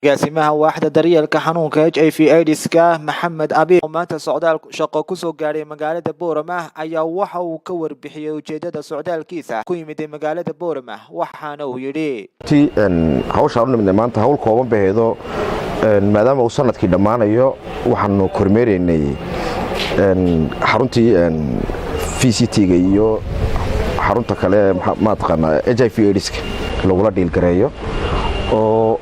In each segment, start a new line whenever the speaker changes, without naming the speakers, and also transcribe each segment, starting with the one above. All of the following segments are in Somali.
agaasimaha waaxda daryeelka xanuunka HIV/AIDS-ka Maxamed Abi oo maanta socdaal shaqo ku soo gaaray magaalada Boorama ayaa waxa uu ka warbixiyay ujeedada socdaalkiisa ku yimid magaalada Boorama waxaana uu yiri
hawshaan maanta hawl kooban baheedo maadaama uu sanadkii dhamaanayo waxaanu kormeereynay xaruntii VCT-ga iyo xarunta kale ma taqaana HIV/AIDS-ka lagula dhiil gareeyo oo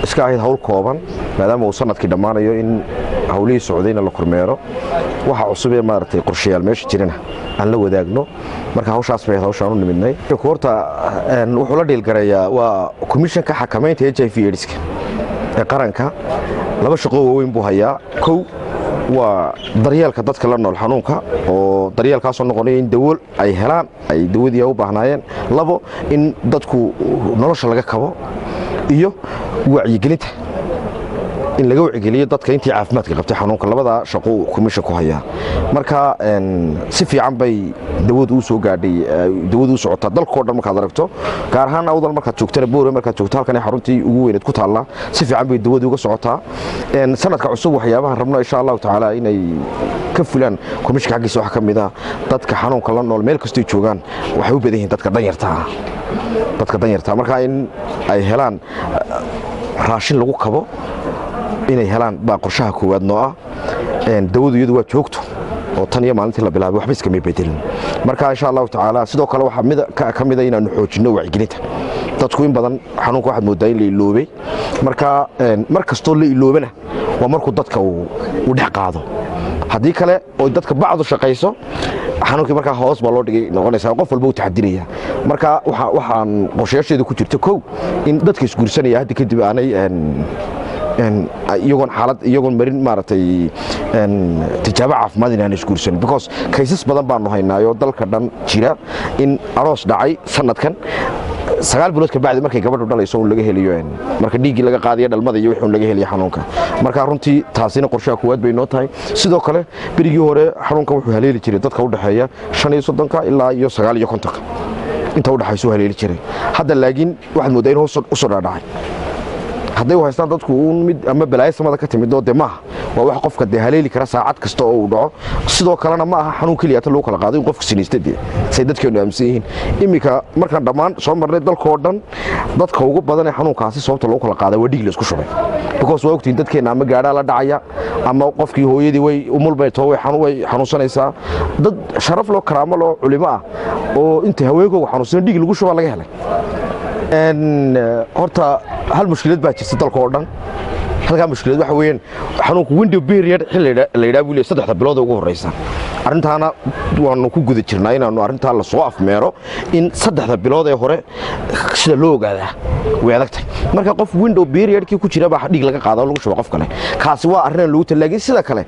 iska ahayd hawl kooban maadaama uu sanadkii dhamaanayo in hawlihii socdayna la kormeero waxa cusub ee maartay qorshayaal meesha jirana aan la wadaagno marka hawshaas bay hawshaan u nimidnay koorta wuxuu la dhiil gareeyaa waa komishanka xakamaynta HIV/AIDS-ka ee qaranka laba shaqo weyn buu hayaa kow waa daryeelka dadka la nool xanuunka oo daryeelkaas oo noqonaya in dawool ay helaan ay dawadii u baahnayeen labo in dadku nolosha laga kabo iyo wacyigelinta in laga wacyigeliyo dadka intii caafimaadka qabtay xanuunka labada shaqo komishan ku haya marka si fiican bay dawadu u soo gaadhay dawadu u socota dalka oo dhan markaad aragto gaar ahaan awdal markaad joogtana Boorama markaad joogto halkan xaruntii ugu weyneed ku taala si fiican bay dawadu uga socotaa sanadka cusub waxyaabaha rabno insha Allah taala inay ka fulaan komishanka xaqiisa wax kamid ah dadka xanuunka la nool meel kastoo joogaan waxay u badan yihiin dadka danyarta marka in ay helaan raashin lagu kabo inay helaan baa qorshaha koowaad noo ah dawadu iyadu waa joogto oo tan iyo maalintii la bilaabay waxba iska bedelin marka insha Allah taala sidoo kale waxa kamid ah inaanu xoojino wacyigelinta dadku in badan xanuunka waxaad moodaa in la iloobay marka markastoo la iloobana waa markuu dadka uu dhex qaado haddii kale oo dadka bacdu shaqayso xanuunkii markaa hoos baa loo dhigay noqonaysaa qof walba uu taxadiraya marka waxaan qorshayaasheedu ku jirta kow in dadka isguursanaya hadda kadib aanay iyagoon marin maaragtay tijaabo caafimaad inaan isguursan because kaysas badan baanu haynaayo dalka dhan jira in aroos dhacay sanadkan 9 bilood ka bacdi markay gabadhu dhalayso uu laga heliyo marka dhiigii laga qaadiyo dhalmada iyo wixii laga heliyo xanuunka marka runtii taasina qorshaha kuwaad bay noo tahay sidoo kale berigii hore xanuunka wuxuu haleeli jiray dadka u dhaxeeya 35 ilaa iyo 59 inta u dhaxayso haleeli jiray hadda laakiin waxaad moodaa in hoos u soo dhaadhacay hadday haystaan dadku mid ama balaayo samada ka timid oo maaha waa wax qofka haleeli kara saacad kasta oo uu dhaco sidoo kalena ma aha xanuun kaliya ta loo kala qaado in qofku siniistadii say dadkeenu aaminsan yihiin imika markaan dhammaan soo marnay dalka oo dhan dadka ugu badan ee xanuunkaasi sababta loo kala qaaday waa dhiig la isku shubay because waa ogtiin dadkeena ama gaadha la dhacaya ama qofkii hooyadii way umulbay too way xanuunsanaysaa dad sharaf loo karaamo loo culimo ah oo inta haweenkooda xanuunsan dhiig lagu shubaa laga helay horta hal mushkilad baa jirta dalka oo dhan halka mushkilad waxa weeyaan xanuunku window period xilli la yiraahdo 3 bilood ugu horeysa arintaana waanu ku guda jirnaa inaanu arintaa la soo afmeero in 3 bilood ee hore sida loo ogaada way adagtay marka qof window period-kii ku jira baa dhiig laga qaado lagu shubo qof kale kaasi waa arrin lagu talaagay sida kale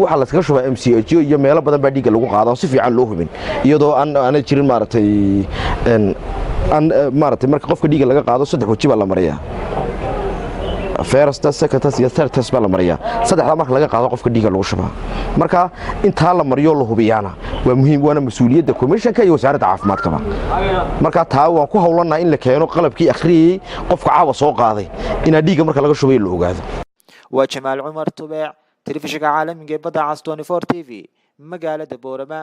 waxa la iska shubaa MCH iyo meelo badan baa dhiig lagu qaado si fiican loo hubin iyadoo aan jirin maartay marka qofka dhiig laga qaado 3 waji baa la mariyaa first second iyo third test baa la mariyaa saddexda marka laga qaado qofka dhiig lagu shubaa marka inta la mariyo la hubiyana waa muhiim waana mas'uuliyadda komishanka iyo wasaaradda caafimaadka marka taa waan ku hawlanaa in la keeno qalabkii akhriyay qofka caawa soo qaaday in dhiig marka laga shubay la ogaado
waa Jamaal Umar Tubeec telefishinka caalamiga ee badda Cas 24 TV magaalada Boorama